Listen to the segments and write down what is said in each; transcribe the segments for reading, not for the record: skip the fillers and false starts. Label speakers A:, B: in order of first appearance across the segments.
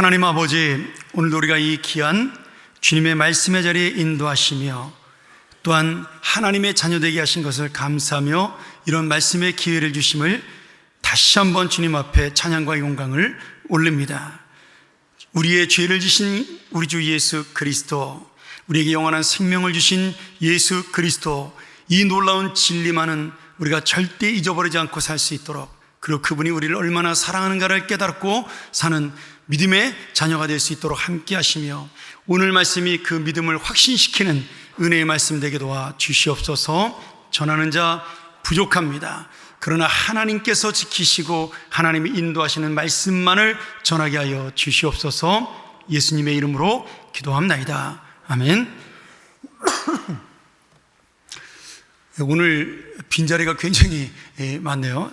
A: 하나님 아버지, 오늘도 우리가 이 귀한 주님의 말씀의 자리에 인도하시며 또한 하나님의 자녀되게 하신 것을 감사하며 이런 말씀의 기회를 주심을 다시 한번 주님 앞에 찬양과 영광을 올립니다. 우리의 죄를 지신 우리 주 예수 그리스도, 우리에게 영원한 생명을 주신 예수 그리스도, 이 놀라운 진리만은 우리가 절대 잊어버리지 않고 살 수 있도록, 그리고 그분이 우리를 얼마나 사랑하는가를 깨닫고 사는 믿음의 자녀가 될 수 있도록 함께 하시며, 오늘 말씀이 그 믿음을 확신시키는 은혜의 말씀 되게 도와 주시옵소서. 전하는 자 부족합니다. 그러나 하나님께서 지키시고 하나님이 인도하시는 말씀만을 전하게 하여 주시옵소서. 예수님의 이름으로 기도합나이다. 아멘. 오늘 빈자리가 굉장히 많네요.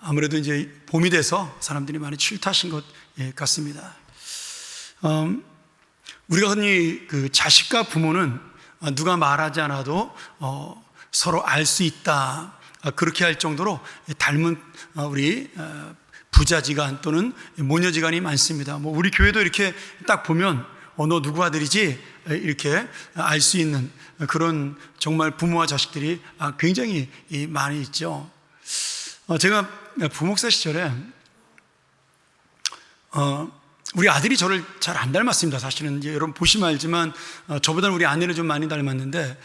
A: 아무래도 이제 봄이 돼서 사람들이 많이 출타하신 것 같습니다. 우리가 흔히 그 자식과 부모는 누가 말하지 않아도 서로 알 수 있다, 그렇게 할 정도로 닮은 우리 부자지간 또는 모녀지간이 많습니다. 뭐 우리 교회도 이렇게 딱 보면 너 누구 아들이지? 이렇게 알 수 있는 그런 정말 부모와 자식들이 굉장히 많이 있죠. 제가 부목사 시절에 우리 아들이 저를 잘 안 닮았습니다. 사실은 이제 여러분 보시면 알지만 저보다는 우리 아내를 좀 많이 닮았는데,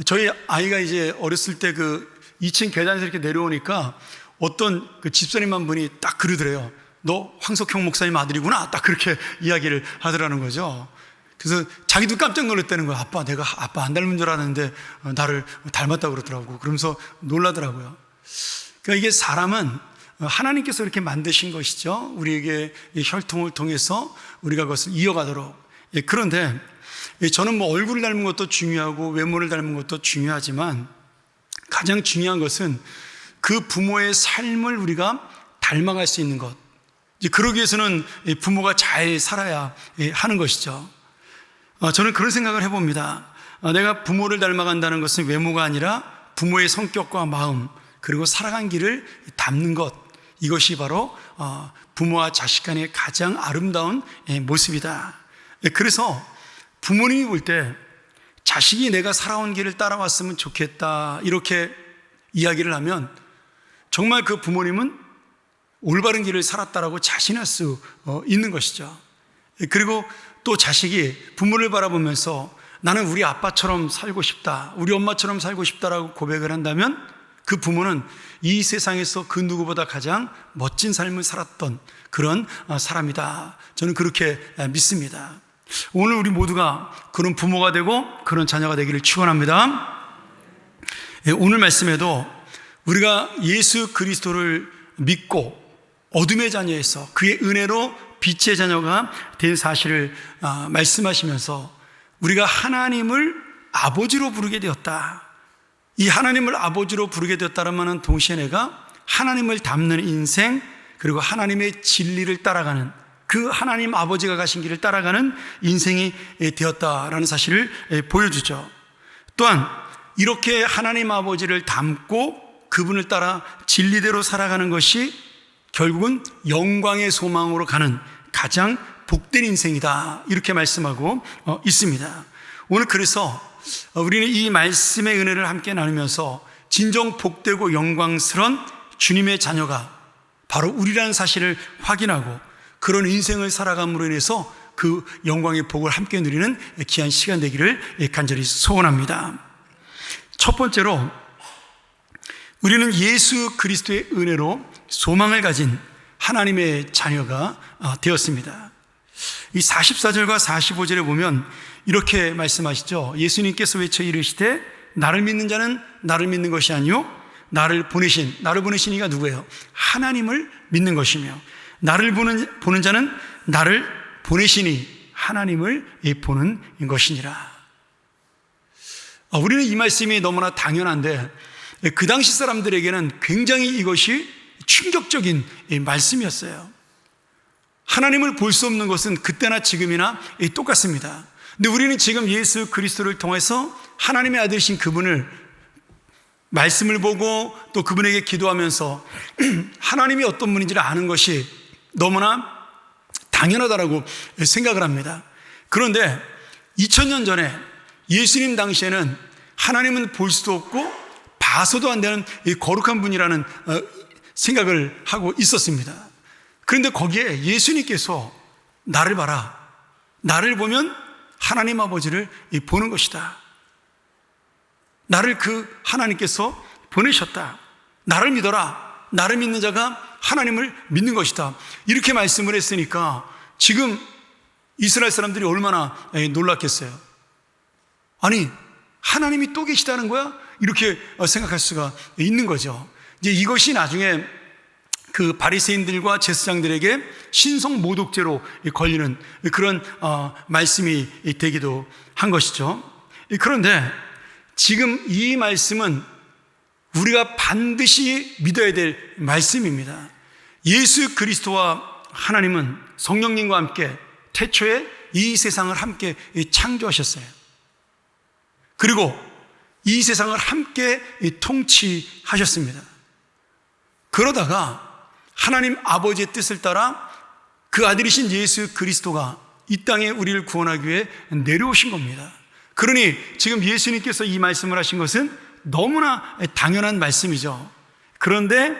A: 저희 아이가 이제 어렸을 때 그 2층 계단에서 이렇게 내려오니까 어떤 그 집사님 한 분이 딱 그러더래요. 너 황석형 목사님 아들이구나. 딱 그렇게 이야기를 하더라는 거죠. 그래서 자기도 깜짝 놀랐다는 거예요. 내가 아빠 안 닮은 줄 알았는데 나를 닮았다고 그러더라고. 그러면서 놀라더라고요. 그러니까 이게 사람은 하나님께서 이렇게 만드신 것이죠. 우리에게 혈통을 통해서 우리가 그것을 이어가도록. 그런데 저는 뭐 얼굴을 닮은 것도 중요하고 외모를 닮은 것도 중요하지만 가장 중요한 것은 그 부모의 삶을 우리가 닮아갈 수 있는 것. 그러기 위해서는 부모가 잘 살아야 하는 것이죠. 저는 그런 생각을 해봅니다. 내가 부모를 닮아간다는 것은 외모가 아니라 부모의 성격과 마음, 그리고 살아간 길을 담는 것, 이것이 바로 부모와 자식 간의 가장 아름다운 모습이다. 그래서 부모님이 볼 때 자식이 내가 살아온 길을 따라왔으면 좋겠다, 이렇게 이야기를 하면 정말 그 부모님은 올바른 길을 살았다라고 자신할 수 있는 것이죠. 그리고 또 자식이 부모를 바라보면서 나는 우리 아빠처럼 살고 싶다, 우리 엄마처럼 살고 싶다라고 고백을 한다면 그 부모는 이 세상에서 그 누구보다 가장 멋진 삶을 살았던 그런 사람이다. 저는 그렇게 믿습니다. 오늘 우리 모두가 그런 부모가 되고 그런 자녀가 되기를 축원합니다. 오늘 말씀에도 우리가 예수 그리스도를 믿고 어둠의 자녀에서 그의 은혜로 빛의 자녀가 된 사실을 말씀하시면서 우리가 하나님을 아버지로 부르게 되었다. 이 하나님을 아버지로 부르게 되었다라면 동시에 내가 하나님을 닮는 인생, 그리고 하나님의 진리를 따라가는, 그 하나님 아버지가 가신 길을 따라가는 인생이 되었다라는 사실을 보여주죠. 또한 이렇게 하나님 아버지를 닮고 그분을 따라 진리대로 살아가는 것이 결국은 영광의 소망으로 가는 가장 복된 인생이다, 이렇게 말씀하고 있습니다. 오늘 그래서 우리는 이 말씀의 은혜를 함께 나누면서 진정 복되고 영광스러운 주님의 자녀가 바로 우리라는 사실을 확인하고 그런 인생을 살아감으로 인해서 그 영광의 복을 함께 누리는 귀한 시간 되기를 간절히 소원합니다. 첫 번째로 우리는 예수 그리스도의 은혜로 소망을 가진 하나님의 자녀가 되었습니다. 이 44절과 45절에 보면 이렇게 말씀하시죠. 예수님께서 외쳐 이르시되 나를 믿는 자는 나를 믿는 것이 아니요 나를 보내신 이가 누구예요? 하나님을 믿는 것이며 나를 보는 자는 나를 보내시니 하나님을 보는 것이니라. 우리는 이 말씀이 너무나 당연한데 그 당시 사람들에게는 굉장히 이것이 충격적인 말씀이었어요. 하나님을 볼 수 없는 것은 그때나 지금이나 똑같습니다. 근데 우리는 지금 예수 그리스도를 통해서 하나님의 아들이신 그분을 말씀을 보고 또 그분에게 기도하면서 하나님이 어떤 분인지를 아는 것이 너무나 당연하다라고 생각을 합니다. 그런데 2000년 전에 예수님 당시에는 하나님은 볼 수도 없고 봐서도 안 되는 거룩한 분이라는 생각을 하고 있었습니다. 그런데 거기에 예수님께서 나를 봐라, 나를 보면 하나님 아버지를 보는 것이다, 나를 그 하나님께서 보내셨다, 나를 믿어라, 나를 믿는 자가 하나님을 믿는 것이다, 이렇게 말씀을 했으니까 지금 이스라엘 사람들이 얼마나 놀랐겠어요. 아니, 하나님이 또 계시다는 거야? 이렇게 생각할 수가 있는 거죠. 이제 이것이 나중에 그 바리새인들과 제사장들에게 신성 모독죄로 걸리는 그런 말씀이 되기도 한 것이죠. 그런데 지금 이 말씀은 우리가 반드시 믿어야 될 말씀입니다. 예수 그리스도와 하나님은 성령님과 함께 태초에 이 세상을 함께 창조하셨어요. 그리고 이 세상을 함께 통치하셨습니다. 그러다가 하나님 아버지의 뜻을 따라 그 아들이신 예수 그리스도가 이 땅에 우리를 구원하기 위해 내려오신 겁니다. 그러니 지금 예수님께서 이 말씀을 하신 것은 너무나 당연한 말씀이죠. 그런데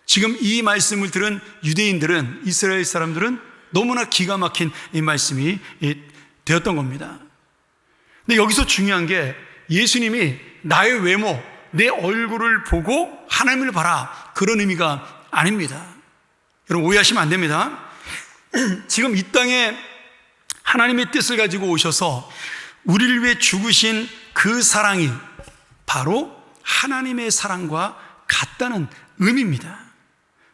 A: 지금 이 말씀을 들은 유대인들은, 이스라엘 사람들은 너무나 기가 막힌 이 말씀이 되었던 겁니다. 근데 여기서 중요한 게 예수님이 나의 외모, 내 얼굴을 보고 하나님을 봐라, 그런 의미가 아닙니다. 여러분 오해하시면 안 됩니다. 지금 이 땅에 하나님의 뜻을 가지고 오셔서 우리를 위해 죽으신 그 사랑이 바로 하나님의 사랑과 같다는 의미입니다.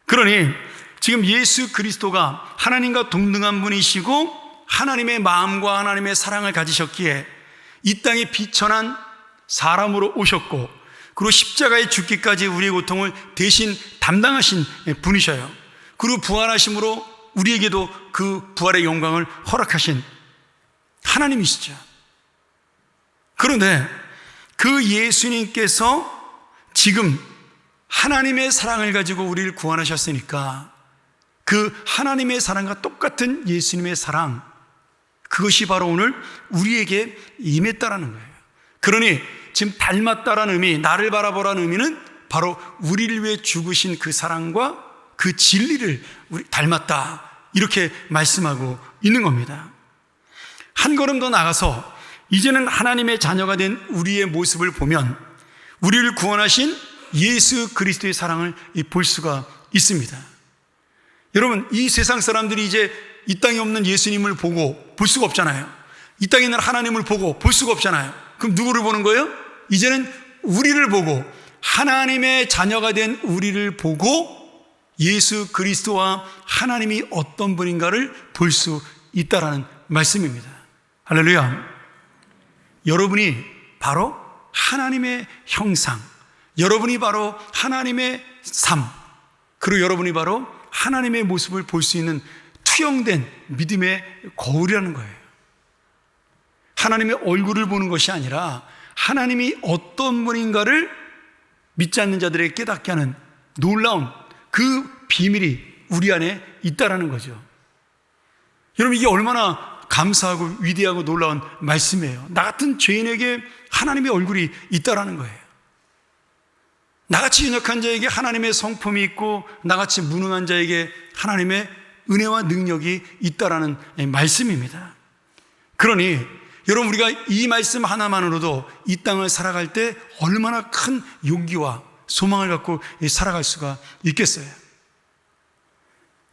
A: 그러니 지금 예수 그리스도가 하나님과 동등한 분이시고 하나님의 마음과 하나님의 사랑을 가지셨기에 이 땅에 비천한 사람으로 오셨고, 그리고 십자가에 죽기까지 우리의 고통을 대신 담당하신 분이셔요. 그리고 부활하심으로 우리에게도 그 부활의 영광을 허락하신 하나님이시죠. 그런데 그 예수님께서 지금 하나님의 사랑을 가지고 우리를 구원하셨으니까 그 하나님의 사랑과 똑같은 예수님의 사랑, 그것이 바로 오늘 우리에게 임했다라는 거예요. 그러니 지금 닮았다라는 의미, 나를 바라보라는 의미는 바로 우리를 위해 죽으신 그 사랑과 그 진리를 우리 닮았다, 이렇게 말씀하고 있는 겁니다. 한 걸음 더 나가서 이제는 하나님의 자녀가 된 우리의 모습을 보면 우리를 구원하신 예수 그리스도의 사랑을 볼 수가 있습니다. 여러분, 이 세상 사람들이 이제 이 땅에 없는 예수님을 보고 볼 수가 없잖아요. 이 땅에 있는 하나님을 보고 볼 수가 없잖아요. 그럼 누구를 보는 거예요? 이제는 우리를 보고, 하나님의 자녀가 된 우리를 보고 예수 그리스도와 하나님이 어떤 분인가를 볼 수 있다라는 말씀입니다. 할렐루야. 여러분이 바로 하나님의 형상, 여러분이 바로 하나님의 삶, 그리고 여러분이 바로 하나님의 모습을 볼 수 있는 투영된 믿음의 거울이라는 거예요. 하나님의 얼굴을 보는 것이 아니라 하나님이 어떤 분인가를 믿지 않는 자들에게 깨닫게 하는 놀라운 그 비밀이 우리 안에 있다라는 거죠. 여러분, 이게 얼마나 감사하고 위대하고 놀라운 말씀이에요. 나 같은 죄인에게 하나님의 얼굴이 있다라는 거예요. 나같이 연약한 자에게 하나님의 성품이 있고, 나같이 무능한 자에게 하나님의 은혜와 능력이 있다라는 말씀입니다. 그러니 여러분, 우리가 이 말씀 하나만으로도 이 땅을 살아갈 때 얼마나 큰 용기와 소망을 갖고 살아갈 수가 있겠어요.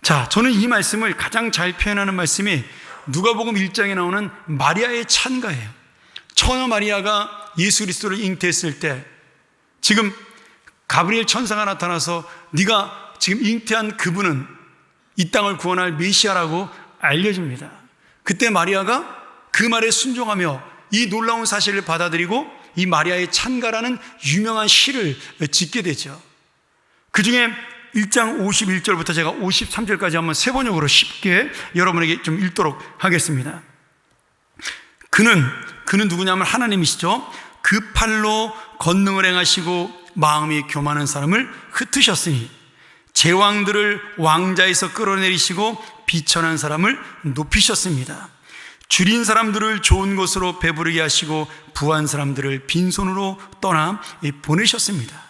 A: 자, 저는 이 말씀을 가장 잘 표현하는 말씀이 누가복음 1장에 나오는 마리아의 찬가예요. 처녀 마리아가 예수 그리스도를 잉태했을 때 지금 가브리엘 천사가 나타나서 네가 지금 잉태한 그분은 이 땅을 구원할 메시아라고 알려집니다. 그때 마리아가 그 말에 순종하며 이 놀라운 사실을 받아들이고 이 마리아의 찬가라는 유명한 시를 짓게 되죠. 그 중에 1장 51절부터 제가 53절까지 한번 세 번역으로 쉽게 여러분에게 좀 읽도록 하겠습니다. 그는 누구냐면 하나님이시죠. 그 팔로 권능을 행하시고 마음이 교만한 사람을 흩으셨으니 제왕들을 왕자에서 끌어내리시고 비천한 사람을 높이셨습니다. 줄인 사람들을 좋은 것으로 배부르게 하시고 부한 사람들을 빈손으로 떠나 보내셨습니다.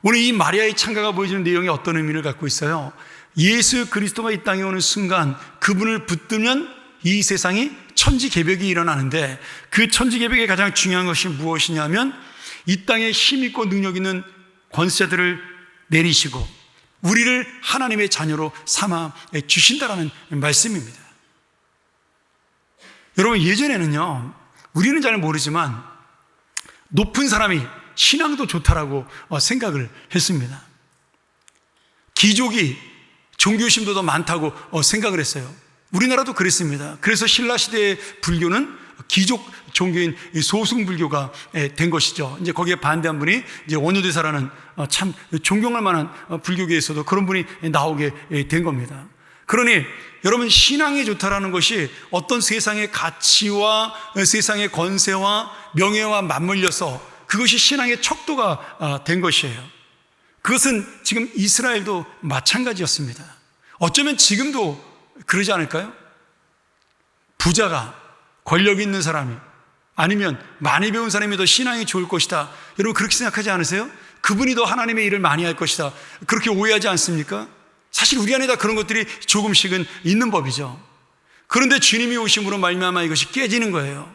A: 오늘 이 마리아의 찬가가 보여주는 내용이 어떤 의미를 갖고 있어요? 예수 그리스도가 이 땅에 오는 순간 그분을 붙들면 이 세상이 천지개벽이 일어나는데, 그 천지개벽의 가장 중요한 것이 무엇이냐면 이 땅에 힘 있고 능력 있는 권세자들을 내리시고 우리를 하나님의 자녀로 삼아 주신다라는 말씀입니다. 여러분, 예전에는요, 우리는 잘 모르지만 높은 사람이 신앙도 좋다라고 생각을 했습니다. 귀족이 종교심도 더 많다고 생각을 했어요. 우리나라도 그랬습니다. 그래서 신라시대의 불교는 귀족 종교인 소승불교가 된 것이죠. 이제 거기에 반대한 분이 이제 원효대사라는 참 존경할 만한 불교계에서도 그런 분이 나오게 된 겁니다. 그러니 여러분, 신앙이 좋다라는 것이 어떤 세상의 가치와 세상의 권세와 명예와 맞물려서 그것이 신앙의 척도가 된 것이에요. 그것은 지금 이스라엘도 마찬가지였습니다. 어쩌면 지금도 그러지 않을까요? 부자가, 권력 있는 사람이, 아니면 많이 배운 사람이 더 신앙이 좋을 것이다, 여러분 그렇게 생각하지 않으세요? 그분이 더 하나님의 일을 많이 할 것이다, 그렇게 오해하지 않습니까? 사실 우리 안에 다 그런 것들이 조금씩은 있는 법이죠. 그런데 주님이 오심으로 말미암아 이것이 깨지는 거예요.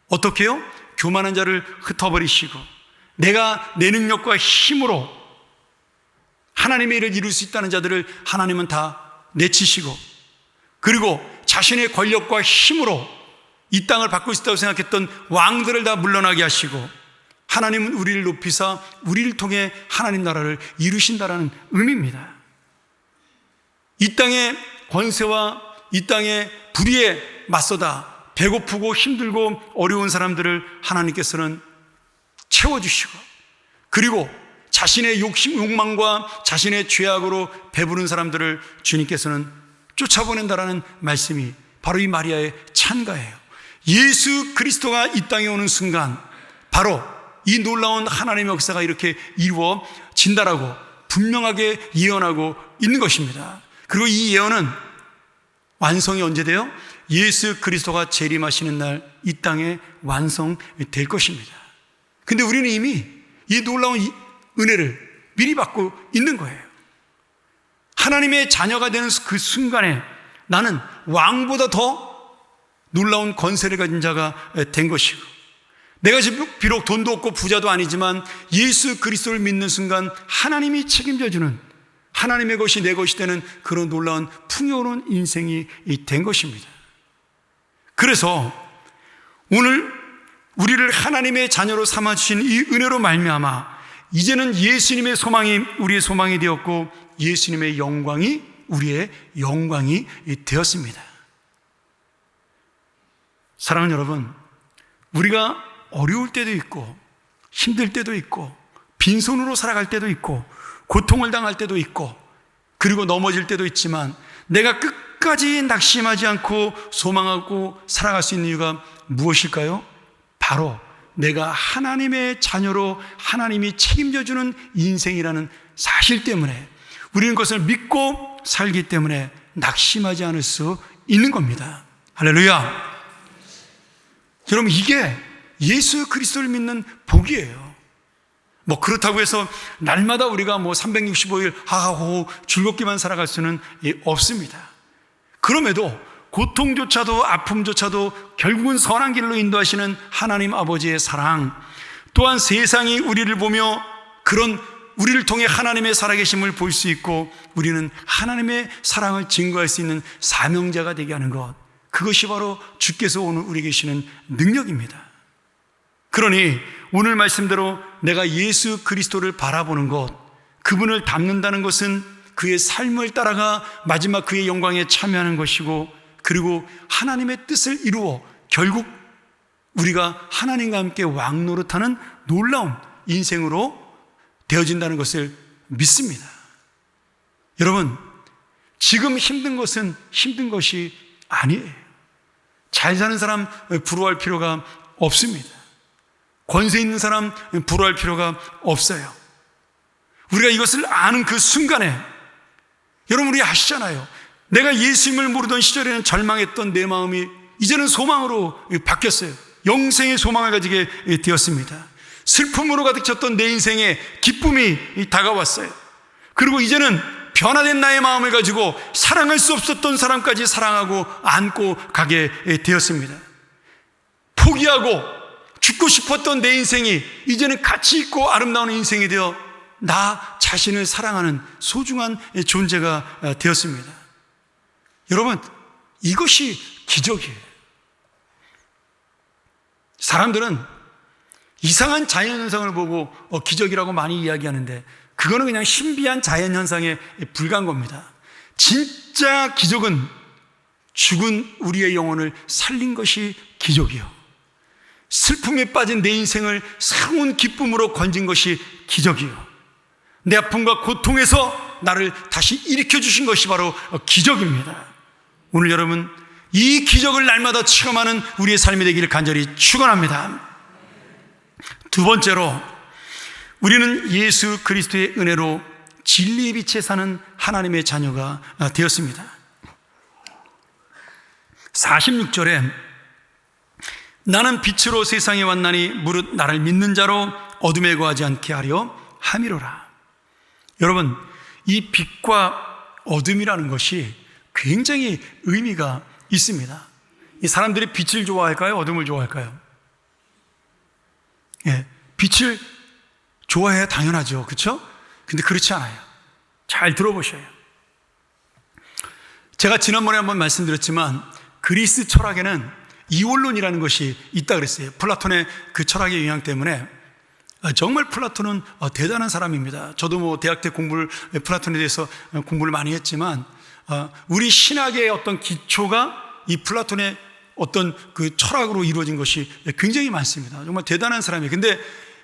A: 어떻게요? 교만한 자를 흩어버리시고 내가 내 능력과 힘으로 하나님의 일을 이룰 수 있다는 자들을 하나님은 다 내치시고, 그리고 자신의 권력과 힘으로 이 땅을 바꿀 수 있다고 생각했던 왕들을 다 물러나게 하시고 하나님은 우리를 높이사 우리를 통해 하나님 나라를 이루신다라는 의미입니다. 이 땅의 권세와 이 땅의 불의에 맞서다 배고프고 힘들고 어려운 사람들을 하나님께서는 채워주시고, 그리고 자신의 욕망과 자신의 죄악으로 배부른 사람들을 주님께서는 쫓아보낸다라는 말씀이 바로 이 마리아의 찬가예요. 예수 그리스도가 이 땅에 오는 순간 바로 이 놀라운 하나님의 역사가 이렇게 이루어진다라고 분명하게 예언하고 있는 것입니다. 그리고 이 예언은 완성이 언제 돼요? 예수 그리스도가 재림하시는 날 이 땅에 완성될 것입니다. 근데 우리는 이미 이 놀라운 은혜를 미리 받고 있는 거예요. 하나님의 자녀가 되는 그 순간에 나는 왕보다 더 놀라운 권세를 가진 자가 된 것이고, 내가 비록 돈도 없고 부자도 아니지만 예수 그리스도를 믿는 순간 하나님이 책임져주는, 하나님의 것이 내 것이 되는 그런 놀라운 풍요로운 인생이 된 것입니다. 그래서 오늘 우리를 하나님의 자녀로 삼아주신 이 은혜로 말미암아 이제는 예수님의 소망이 우리의 소망이 되었고 예수님의 영광이 우리의 영광이 되었습니다. 사랑하는 여러분, 우리가 어려울 때도 있고 힘들 때도 있고 빈손으로 살아갈 때도 있고 고통을 당할 때도 있고 그리고 넘어질 때도 있지만 내가 끝까지 낙심하지 않고 소망하고 살아갈 수 있는 이유가 무엇일까요? 바로 내가 하나님의 자녀로 하나님이 책임져주는 인생이라는 사실 때문에, 우리는 그것을 믿고 살기 때문에 낙심하지 않을 수 있는 겁니다. 할렐루야. 여러분, 이게 예수 그리스도를 믿는 복이에요. 그렇다고 해서 날마다 우리가 365일 하하호호 즐겁게만 살아갈 수는 없습니다. 그럼에도 고통조차도 아픔조차도 결국은 선한 길로 인도하시는 하나님 아버지의 사랑, 또한 세상이 우리를 보며 그런 우리를 통해 하나님의 살아계심을 볼 수 있고 우리는 하나님의 사랑을 증거할 수 있는 사명자가 되게 하는 것, 그것이 바로 주께서 오늘 우리 계시는 능력입니다. 그러니 오늘 말씀대로 내가 예수 그리스도를 바라보는 것, 그분을 닮는다는 것은 그의 삶을 따라가 마지막 그의 영광에 참여하는 것이고, 그리고 하나님의 뜻을 이루어 결국 우리가 하나님과 함께 왕노릇하는 놀라운 인생으로 되어진다는 것을 믿습니다. 여러분, 지금 힘든 것은 힘든 것이 아니에요. 잘 사는 사람 부러워할 필요가 없습니다. 권세 있는 사람 부러워할 필요가 없어요. 우리가 이것을 아는 그 순간에, 여러분 우리 아시잖아요. 내가 예수님을 모르던 시절에는 절망했던 내 마음이 이제는 소망으로 바뀌었어요. 영생의 소망을 가지게 되었습니다. 슬픔으로 가득 찼던 내 인생에 기쁨이 다가왔어요. 그리고 이제는 변화된 나의 마음을 가지고 사랑할 수 없었던 사람까지 사랑하고 안고 가게 되었습니다. 포기하고 죽고 싶었던 내 인생이 이제는 가치 있고 아름다운 인생이 되어 나 자신을 사랑하는 소중한 존재가 되었습니다. 여러분, 이것이 기적이에요. 사람들은 이상한 자연현상을 보고 기적이라고 많이 이야기하는데 그거는 그냥 신비한 자연현상에 불과한 겁니다. 진짜 기적은 죽은 우리의 영혼을 살린 것이 기적이요, 슬픔에 빠진 내 인생을 새로운 기쁨으로 건진 것이 기적이요, 내 아픔과 고통에서 나를 다시 일으켜 주신 것이 바로 기적입니다. 오늘 여러분, 이 기적을 날마다 체험하는 우리의 삶이 되기를 간절히 축원합니다. 두 번째로, 우리는 예수 그리스도의 은혜로 진리의 빛에 사는 하나님의 자녀가 되었습니다. 46절에 나는 빛으로 세상에 왔나니 무릇 나를 믿는 자로 어둠에 거하지 않게 하려 함이로라. 여러분, 이 빛과 어둠이라는 것이 굉장히 의미가 있습니다. 이 사람들이 빛을 좋아할까요? 어둠을 좋아할까요? 예, 빛을 좋아해야 당연하죠. 그렇죠? 근데 그렇지 않아요. 잘 들어보셔요. 제가 지난번에 한번 말씀드렸지만 그리스 철학에는 이원론이라는 것이 있다 그랬어요. 플라톤의 그 철학의 영향 때문에. 정말 플라톤은 대단한 사람입니다. 저도 대학 때 플라톤에 대해서 공부를 많이 했지만 우리 신학의 어떤 기초가 이 플라톤의 어떤 그 철학으로 이루어진 것이 굉장히 많습니다. 정말 대단한 사람이에요. 근데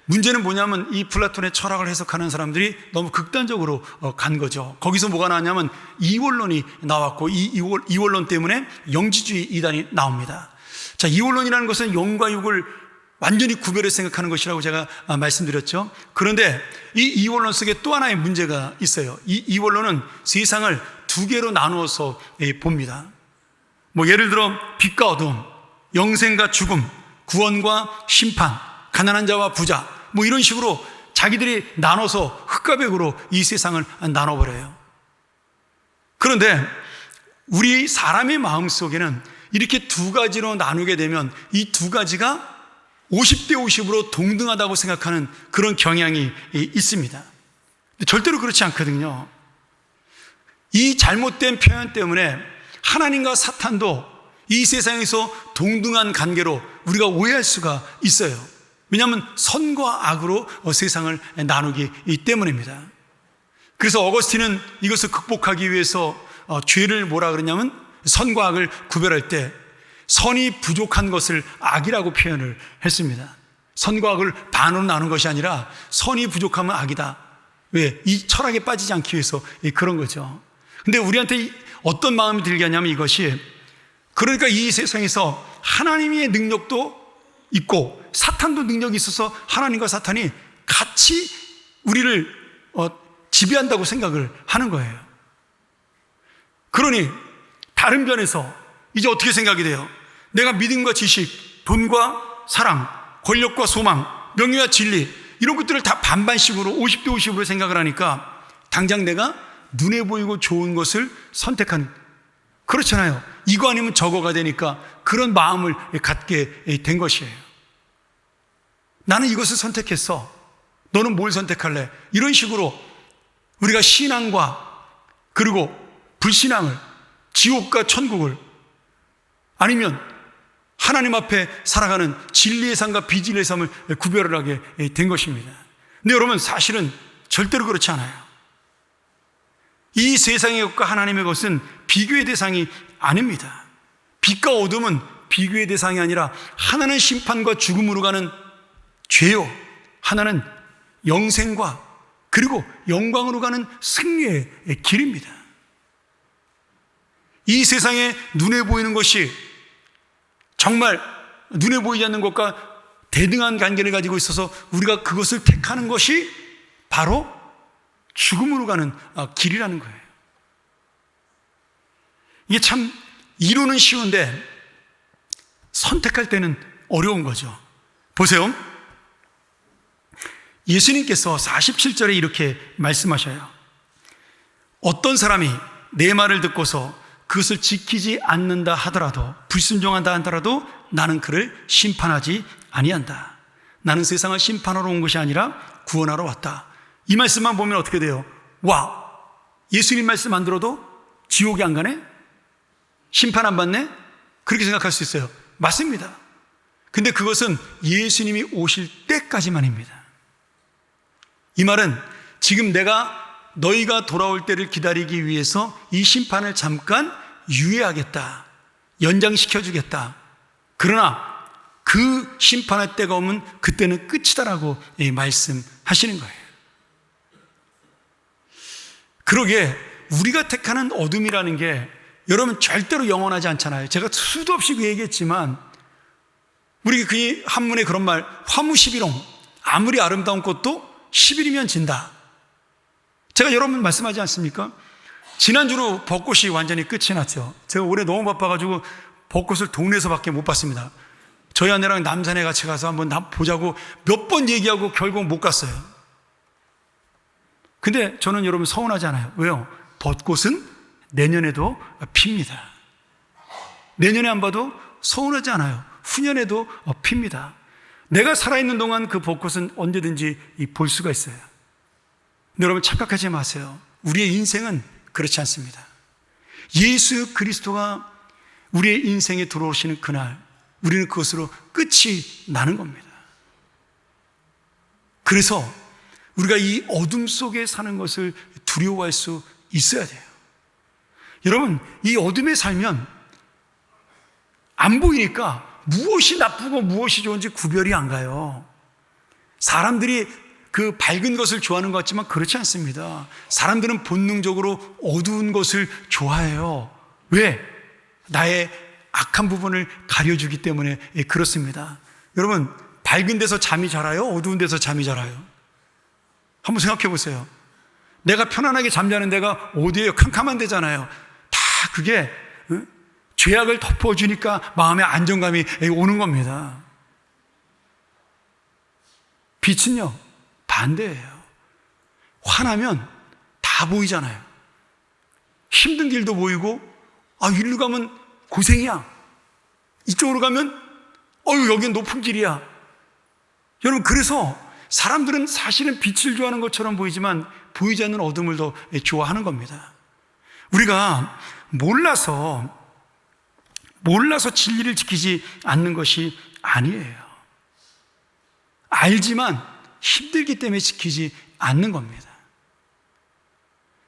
A: 문제는 뭐냐면 이 플라톤의 철학을 해석하는 사람들이 너무 극단적으로 간 거죠. 거기서 뭐가 나왔냐면 이원론이 나왔고, 이 이원론 때문에 영지주의 이단이 나옵니다. 자, 이원론이라는 것은 영과 육을 완전히 구별해서 생각하는 것이라고 제가 말씀드렸죠. 그런데 이 이원론 속에 또 하나의 문제가 있어요. 이 이원론은 세상을 두 개로 나누어서 봅니다. 예를 들어 빛과 어둠, 영생과 죽음, 구원과 심판, 가난한 자와 부자, 이런 식으로 자기들이 나눠서 흙과 벽으로 이 세상을 나눠버려요. 그런데 우리 사람의 마음속에는 이렇게 두 가지로 나누게 되면 이 두 가지가 50대 50으로 동등하다고 생각하는 그런 경향이 있습니다. 절대로 그렇지 않거든요. 이 잘못된 표현 때문에 하나님과 사탄도 이 세상에서 동등한 관계로 우리가 오해할 수가 있어요. 왜냐하면 선과 악으로 세상을 나누기 때문입니다. 그래서 어거스틴은 이것을 극복하기 위해서 죄를 뭐라 그러냐면 선과 악을 구별할 때 선이 부족한 것을 악이라고 표현을 했습니다. 선과 악을 반으로 나눈 것이 아니라 선이 부족하면 악이다. 왜? 이 철학에 빠지지 않기 위해서 그런 거죠. 근데 우리한테 어떤 마음이 들게 하냐면 이것이, 그러니까 이 세상에서 하나님의 능력도 있고 사탄도 능력이 있어서 하나님과 사탄이 같이 우리를 지배한다고 생각을 하는 거예요. 그러니 다른 변에서 이제 어떻게 생각이 돼요? 내가 믿음과 지식, 돈과 사랑, 권력과 소망, 명예와 진리, 이런 것들을 다 반반씩으로 50대 50으로 생각을 하니까 당장 내가 눈에 보이고 좋은 것을 선택하는, 그렇잖아요. 이거 아니면 저거가 되니까 그런 마음을 갖게 된 것이에요. 나는 이것을 선택했어, 너는 뭘 선택할래? 이런 식으로 우리가 신앙과 그리고 불신앙을, 지옥과 천국을, 아니면 하나님 앞에 살아가는 진리의 삶과 비진리의 삶을 구별을 하게 된 것입니다. 근데 여러분, 사실은 절대로 그렇지 않아요. 이 세상의 것과 하나님의 것은 비교의 대상이 아닙니다. 빛과 어둠은 비교의 대상이 아니라 하나는 심판과 죽음으로 가는 죄요, 하나는 영생과 그리고 영광으로 가는 승리의 길입니다. 이 세상에 눈에 보이는 것이 정말 눈에 보이지 않는 것과 대등한 관계를 가지고 있어서 우리가 그것을 택하는 것이 바로 죽음으로 가는 길이라는 거예요. 이게 참 이루는 쉬운데 선택할 때는 어려운 거죠. 보세요. 예수님께서 47절에 이렇게 말씀하셔요. 어떤 사람이 내 말을 듣고서 그것을 지키지 않는다 하더라도, 불순종한다 하더라도 나는 그를 심판하지 아니한다. 나는 세상을 심판하러 온 것이 아니라 구원하러 왔다. 이 말씀만 보면 어떻게 돼요? 와, 예수님 말씀 안 들어도 지옥에 안 가네? 심판 안 받네? 그렇게 생각할 수 있어요. 맞습니다. 근데 그것은 예수님이 오실 때까지만입니다. 이 말은 지금 너희가 돌아올 때를 기다리기 위해서 이 심판을 잠깐 유예하겠다, 연장시켜주겠다. 그러나 그 심판할 때가 오면 그때는 끝이다라고 말씀하시는 거예요. 그러게 우리가 택하는 어둠이라는 게 여러분 절대로 영원하지 않잖아요. 제가 수도 없이 그 얘기했지만 우리 그 한문에 그런 말, 화무십일홍, 아무리 아름다운 꽃도 10일이면 진다. 제가 여러 번 말씀하지 않습니까? 지난주로 벚꽃이 완전히 끝이 났죠. 제가 올해 너무 바빠가지고 벚꽃을 동네에서밖에 못 봤습니다. 저희 아내랑 남산에 같이 가서 한번 보자고 몇 번 얘기하고 결국 못 갔어요. 근데 저는 여러분 서운하지 않아요. 왜요? 벚꽃은 내년에도 핍니다. 내년에 안 봐도 서운하지 않아요. 후년에도 핍니다. 내가 살아있는 동안 그 벚꽃은 언제든지 볼 수가 있어요. 근데 여러분 착각하지 마세요. 우리의 인생은 그렇지 않습니다. 예수 그리스도가 우리의 인생에 들어오시는 그날 우리는 그것으로 끝이 나는 겁니다. 그래서 우리가 이 어둠 속에 사는 것을 두려워할 수 있어야 돼요. 여러분, 이 어둠에 살면 안 보이니까 무엇이 나쁘고 무엇이 좋은지 구별이 안 가요. 사람들이 그 밝은 것을 좋아하는 것 같지만 그렇지 않습니다. 사람들은 본능적으로 어두운 것을 좋아해요. 왜? 나의 악한 부분을 가려주기 때문에 그렇습니다. 여러분, 밝은 데서 잠이 잘 와요? 어두운 데서 잠이 잘 와요? 한번 생각해 보세요. 내가 편안하게 잠자는 데가 어디예요? 캄캄한 데잖아요. 다 그게 죄악을 덮어주니까 마음의 안정감이 오는 겁니다. 빛은요, 반대예요. 화나면 다 보이잖아요. 힘든 길도 보이고, 이리로 가면 고생이야. 이쪽으로 가면, 여긴 높은 길이야. 여러분, 그래서 사람들은 사실은 빛을 좋아하는 것처럼 보이지만 보이지 않는 어둠을 더 좋아하는 겁니다. 우리가 몰라서 진리를 지키지 않는 것이 아니에요. 알지만 힘들기 때문에 지키지 않는 겁니다.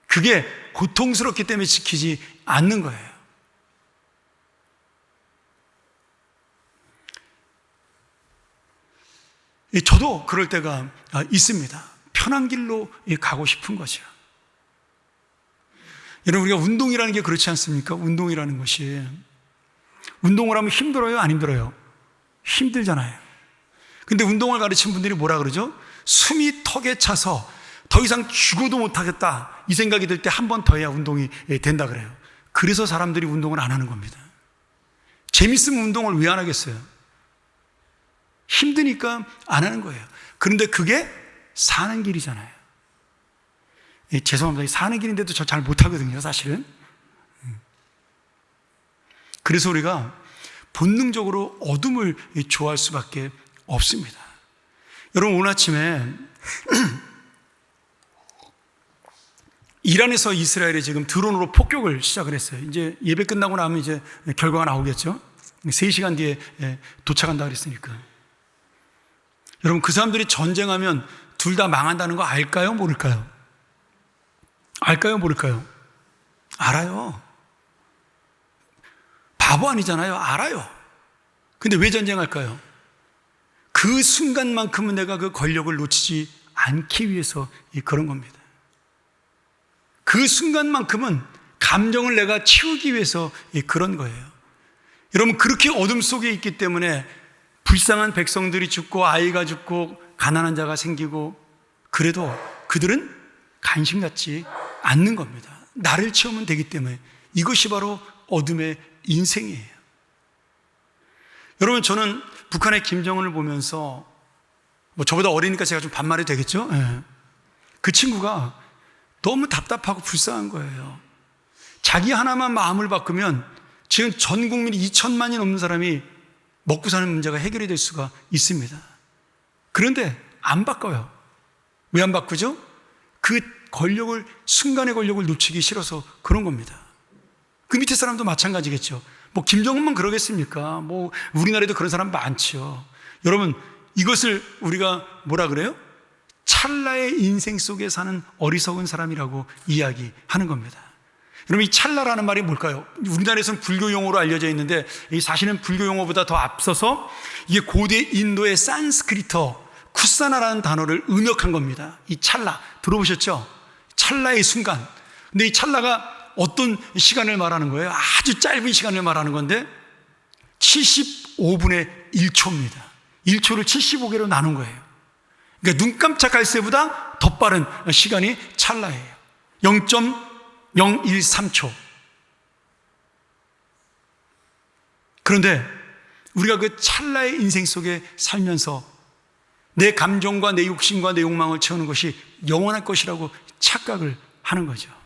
A: 그게 고통스럽기 때문에 지키지 않는 거예요. 저도 그럴 때가 있습니다. 편한 길로 가고 싶은 거죠. 여러분, 우리가 운동이라는 게 그렇지 않습니까? 운동이라는 것이. 운동을 하면 힘들어요? 안 힘들어요? 힘들잖아요. 근데 운동을 가르친 분들이 뭐라 그러죠? 숨이 턱에 차서 더 이상 죽어도 못하겠다, 이 생각이 들 때 한 번 더 해야 운동이 된다 그래요. 그래서 사람들이 운동을 안 하는 겁니다. 재밌으면 운동을 왜 안 하겠어요? 힘드니까 안 하는 거예요. 그런데 그게 사는 길이잖아요. 죄송합니다. 사는 길인데도 저 잘 못하거든요, 사실은. 그래서 우리가 본능적으로 어둠을 좋아할 수밖에 없습니다. 여러분, 오늘 아침에 이란에서 이스라엘이 지금 드론으로 폭격을 시작을 했어요. 이제 예배 끝나고 나면 이제 결과가 나오겠죠. 3시간 뒤에 도착한다 그랬으니까. 여러분, 그 사람들이 전쟁하면 둘 다 망한다는 거 알까요? 모를까요? 알까요? 모를까요? 알아요. 바보 아니잖아요. 알아요. 근데 왜 전쟁할까요? 그 순간만큼은 내가 그 권력을 놓치지 않기 위해서 그런 겁니다. 그 순간만큼은 감정을 내가 치우기 위해서 그런 거예요. 여러분, 그렇게 어둠 속에 있기 때문에 불쌍한 백성들이 죽고 아이가 죽고 가난한 자가 생기고, 그래도 그들은 관심 갖지 않는 겁니다. 나를 채우면 되기 때문에. 이것이 바로 어둠의 인생이에요. 여러분, 저는 북한의 김정은을 보면서 저보다 어리니까 제가 좀 반말이 되겠죠? 네. 그 친구가 너무 답답하고 불쌍한 거예요. 자기 하나만 마음을 바꾸면 지금 전 국민 2천만이 넘는 사람이 먹고 사는 문제가 해결이 될 수가 있습니다. 그런데 안 바꿔요. 왜 안 바꾸죠? 그 순간의 권력을 놓치기 싫어서 그런 겁니다. 그 밑에 사람도 마찬가지겠죠. 김정은만 그러겠습니까? 우리나라에도 그런 사람 많죠. 여러분, 이것을 우리가 뭐라 그래요? 찰나의 인생 속에 사는 어리석은 사람이라고 이야기하는 겁니다. 여러분, 이 찰나라는 말이 뭘까요? 우리나라에서는 불교 용어로 알려져 있는데 이 사실은 불교 용어보다 더 앞서서 이게 고대 인도의 산스크리터 쿠사나라는 단어를 음역한 겁니다. 이 찰나 들어보셨죠? 찰나의 순간. 근데 이 찰나가 어떤 시간을 말하는 거예요? 아주 짧은 시간을 말하는 건데 75분의 1초입니다. 1초를 75개로 나눈 거예요. 그러니까 눈 깜짝할 새보다 더 빠른 시간이 찰나예요. 0.013초. 그런데 우리가 그 찰나의 인생 속에 살면서 내 감정과 내 욕심과 내 욕망을 채우는 것이 영원할 것이라고 착각을 하는 거죠.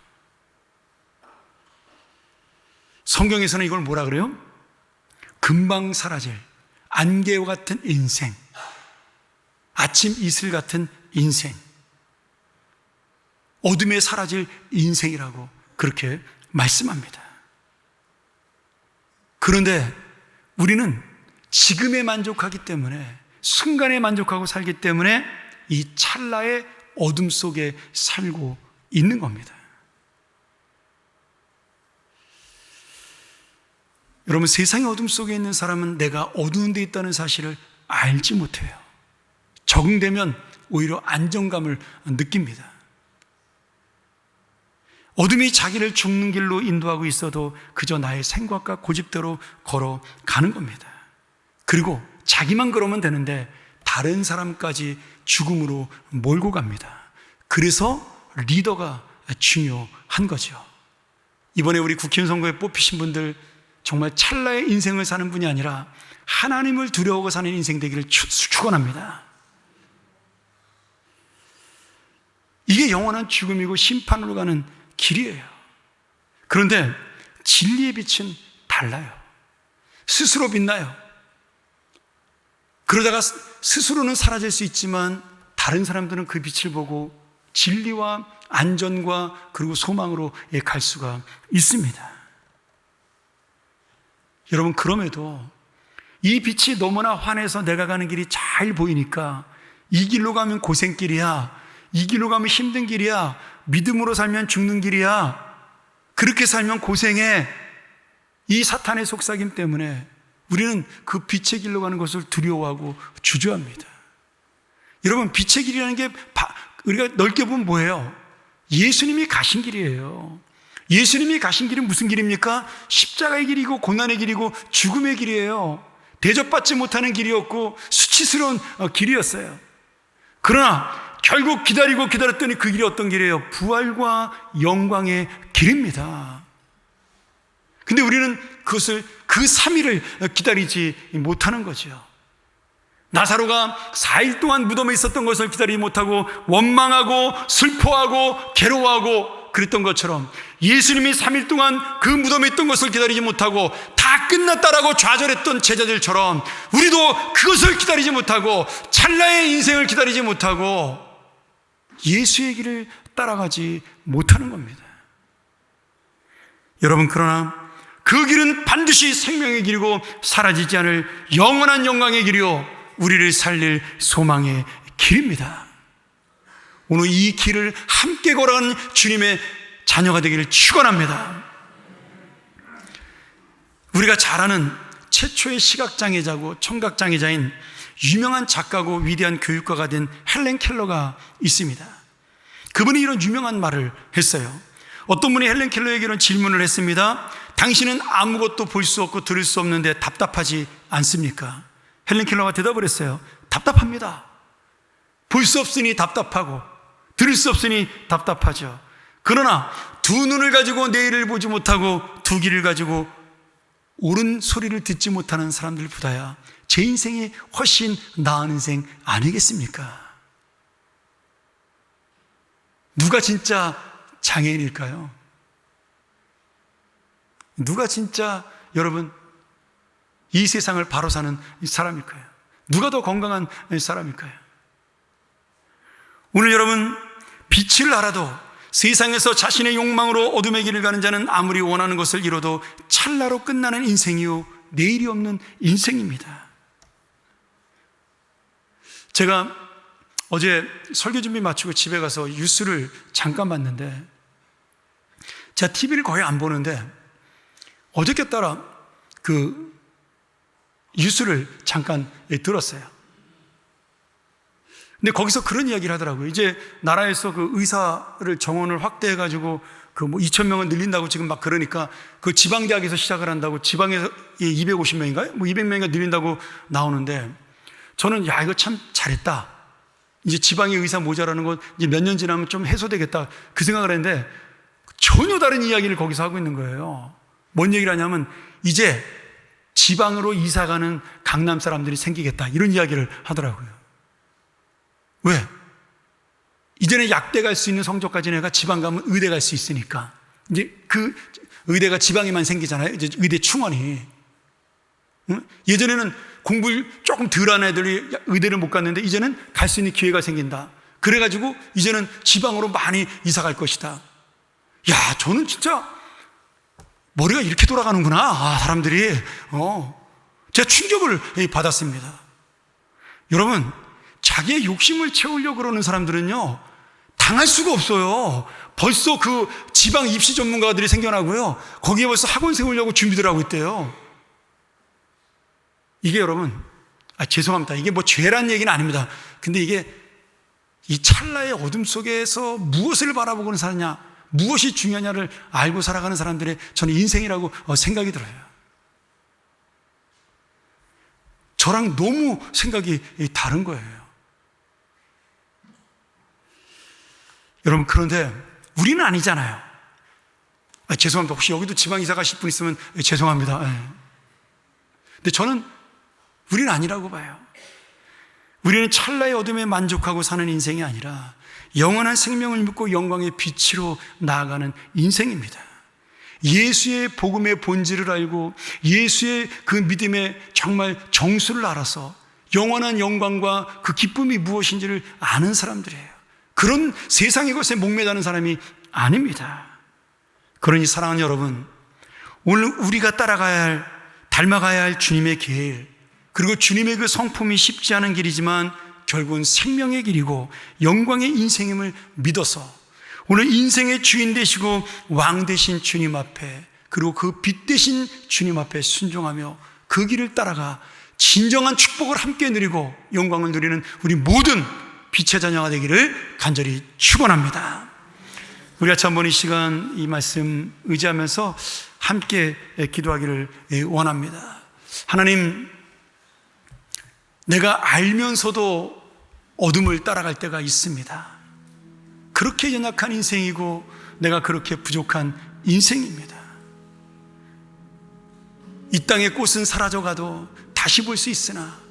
A: 성경에서는 이걸 뭐라 그래요? 금방 사라질 안개와 같은 인생, 아침 이슬 같은 인생, 어둠에 사라질 인생이라고 그렇게 말씀합니다. 그런데 우리는 지금에 만족하기 때문에, 순간에 만족하고 살기 때문에 이 찰나의 어둠 속에 살고 있는 겁니다. 여러분, 세상의 어둠 속에 있는 사람은 내가 어두운 데 있다는 사실을 알지 못해요. 적응되면 오히려 안정감을 느낍니다. 어둠이 자기를 죽는 길로 인도하고 있어도 그저 나의 생각과 고집대로 걸어가는 겁니다. 그리고 자기만 그러면 되는데 다른 사람까지 죽음으로 몰고 갑니다. 그래서 리더가 중요한 거죠. 이번에 우리 국회의원 선거에 뽑히신 분들 정말 찰나의 인생을 사는 분이 아니라 하나님을 두려워하고 사는 인생 되기를 축원합니다. 이게 영원한 죽음이고 심판으로 가는 길이에요. 그런데 진리의 빛은 달라요. 스스로 빛나요. 그러다가 스스로는 사라질 수 있지만 다른 사람들은 그 빛을 보고 진리와 안전과 그리고 소망으로 갈 수가 있습니다. 여러분, 그럼에도 이 빛이 너무나 환해서 내가 가는 길이 잘 보이니까 이 길로 가면 고생길이야, 이 길로 가면 힘든 길이야, 믿음으로 살면 죽는 길이야, 그렇게 살면 고생해, 이 사탄의 속삭임 때문에 우리는 그 빛의 길로 가는 것을 두려워하고 주저합니다. 여러분, 빛의 길이라는 게 우리가 넓게 보면 뭐예요? 예수님이 가신 길이에요. 예수님이 가신 길은 무슨 길입니까? 십자가의 길이고 고난의 길이고 죽음의 길이에요. 대접받지 못하는 길이었고 수치스러운 길이었어요. 그러나 결국 기다리고 기다렸더니 그 길이 어떤 길이에요? 부활과 영광의 길입니다. 근데 우리는 그 3일을 기다리지 못하는 거죠. 나사로가 4일 동안 무덤에 있었던 것을 기다리지 못하고 원망하고 슬퍼하고 괴로워하고 그랬던 것처럼 예수님이 3일 동안 그 무덤에 있던 것을 기다리지 못하고 다 끝났다라고 좌절했던 제자들처럼 우리도 그것을 기다리지 못하고 찰나의 인생을 기다리지 못하고 예수의 길을 따라가지 못하는 겁니다. 여러분, 그러나 그 길은 반드시 생명의 길이고 사라지지 않을 영원한 영광의 길이요 우리를 살릴 소망의 길입니다. 오늘 이 길을 함께 걸어가는 주님의 자녀가 되기를 축원합니다. 우리가 잘 아는 최초의 시각장애자고 청각장애자인 유명한 작가고 위대한 교육가가 된 헬렌 켈러가 있습니다. 그분이 이런 유명한 말을 했어요. 어떤 분이 헬렌 켈러에게 이런 질문을 했습니다. 당신은 아무것도 볼 수 없고 들을 수 없는데 답답하지 않습니까? 헬렌 켈러가 대답을 했어요. 답답합니다. 볼 수 없으니 답답하고 들을 수 없으니 답답하죠. 그러나 두 눈을 가지고 내일을 보지 못하고 두 귀를 가지고 옳은 소리를 듣지 못하는 사람들보다야 제 인생이 훨씬 나은 인생 아니겠습니까? 누가 진짜 장애인일까요? 누가 진짜 여러분 이 세상을 바로 사는 사람일까요? 누가 더 건강한 사람일까요? 오늘 여러분, 빛을 알아도 세상에서 자신의 욕망으로 어둠의 길을 가는 자는 아무리 원하는 것을 이뤄도 찰나로 끝나는 인생이요 내일이 없는 인생입니다. 제가 어제 설교 준비 마치고 집에 가서 뉴스를 잠깐 봤는데, 제가 TV를 거의 안 보는데 어저께 따라 그 뉴스를 잠깐 들었어요. 근데 거기서 그런 이야기를 하더라고요. 이제 나라에서 그 의사를 정원을 확대해가지고 그 뭐 2,000명을 늘린다고 지금 막 그러니까 그 지방대학에서 시작을 한다고, 지방에서 250명인가요? 뭐 200명인가 늘린다고 나오는데, 저는 야, 이거 참 잘했다. 이제 지방의 의사 모자라는 거 이제 몇 년 지나면 좀 해소되겠다. 그 생각을 했는데 전혀 다른 이야기를 거기서 하고 있는 거예요. 뭔 얘기를 하냐면 이제 지방으로 이사 가는 강남 사람들이 생기겠다. 이런 이야기를 하더라고요. 왜? 이제는 약대 갈 수 있는 성적 가진 애가 지방 가면 의대 갈 수 있으니까. 이제 그 의대가 지방에만 생기잖아요. 이제 의대 충원이. 응? 예전에는 공부를 조금 덜한 애들이 의대를 못 갔는데 이제는 갈 수 있는 기회가 생긴다. 그래가지고 이제는 지방으로 많이 이사 갈 것이다. 야, 저는 진짜 머리가 이렇게 돌아가는구나. 사람들이. 제가 충격을 받았습니다. 여러분, 자기의 욕심을 채우려고 그러는 사람들은요, 당할 수가 없어요. 벌써 그 지방 입시 전문가들이 생겨나고요. 거기에 벌써 학원 세우려고 준비들 하고 있대요. 이게 여러분, 죄송합니다. 이게 뭐 죄란 얘기는 아닙니다. 근데 이게 이 찰나의 어둠 속에서 무엇을 바라보고는 사느냐, 무엇이 중요하냐를 알고 살아가는 사람들의 저는 인생이라고 생각이 들어요. 저랑 너무 생각이 다른 거예요. 여러분, 그런데 우리는 아니잖아요. 죄송합니다. 혹시 여기도 지방 이사 가실 분 있으면 죄송합니다. 근데 저는 우리는 아니라고 봐요. 우리는 찰나의 어둠에 만족하고 사는 인생이 아니라 영원한 생명을 믿고 영광의 빛으로 나아가는 인생입니다. 예수의 복음의 본질을 알고 예수의 그 믿음의 정말 정수를 알아서 영원한 영광과 그 기쁨이 무엇인지를 아는 사람들이에요. 그런 세상의 것에 목매다는 사람이 아닙니다. 그러니 사랑하는 여러분, 오늘 우리가 따라가야 할, 닮아가야 할 주님의 길, 그리고 주님의 그 성품이 쉽지 않은 길이지만 결국은 생명의 길이고 영광의 인생임을 믿어서 오늘 인생의 주인 되시고 왕 되신 주님 앞에, 그리고 그 빛 되신 주님 앞에 순종하며 그 길을 따라가 진정한 축복을 함께 누리고 영광을 누리는 우리 모든 빛의 자녀가 되기를 간절히 축원합니다. 우리 같이 한번 이 시간 이 말씀 의지하면서 함께 기도하기를 원합니다. 하나님, 내가 알면서도 어둠을 따라갈 때가 있습니다. 그렇게 연약한 인생이고 내가 그렇게 부족한 인생입니다. 이 땅의 꽃은 사라져가도 다시 볼 수 있으나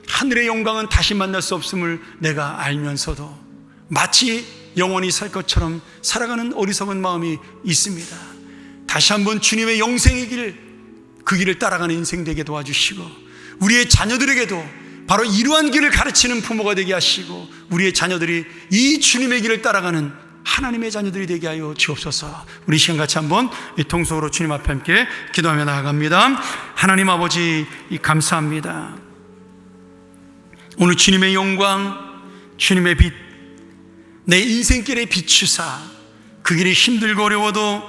A: 하늘의 영광은 다시 만날 수 없음을 내가 알면서도 마치 영원히 살 것처럼 살아가는 어리석은 마음이 있습니다. 다시 한번 주님의 영생의 길, 그 길을 따라가는 인생 되게 도와주시고 우리의 자녀들에게도 바로 이러한 길을 가르치는 부모가 되게 하시고 우리의 자녀들이 이 주님의 길을 따라가는 하나님의 자녀들이 되게 하여 주옵소서. 우리 시간 같이 한번 통성으로 주님 앞에 함께 기도하며 나아갑니다. 하나님 아버지, 감사합니다. 오늘 주님의 영광, 주님의 빛, 내 인생길에 비추사 그 길이 힘들고 어려워도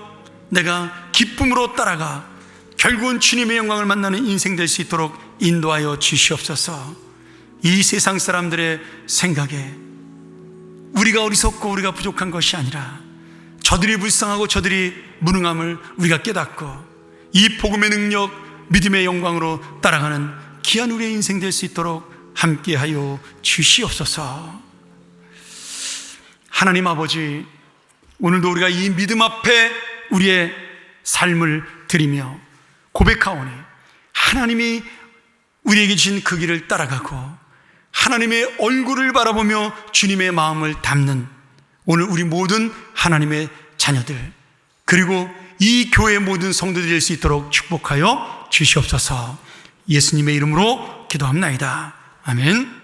A: 내가 기쁨으로 따라가 결국은 주님의 영광을 만나는 인생 될 수 있도록 인도하여 주시옵소서. 이 세상 사람들의 생각에 우리가 어리석고 우리가 부족한 것이 아니라 저들이 불쌍하고 저들이 무능함을 우리가 깨닫고 이 복음의 능력, 믿음의 영광으로 따라가는 귀한 우리의 인생 될 수 있도록 함께하여 주시옵소서. 하나님 아버지, 오늘도 우리가 이 믿음 앞에 우리의 삶을 드리며 고백하오니 하나님이 우리에게 주신 그 길을 따라가고 하나님의 얼굴을 바라보며 주님의 마음을 담는 오늘 우리 모든 하나님의 자녀들, 그리고 이 교회 모든 성도들이 될 수 있도록 축복하여 주시옵소서. 예수님의 이름으로 기도합나이다. 아멘.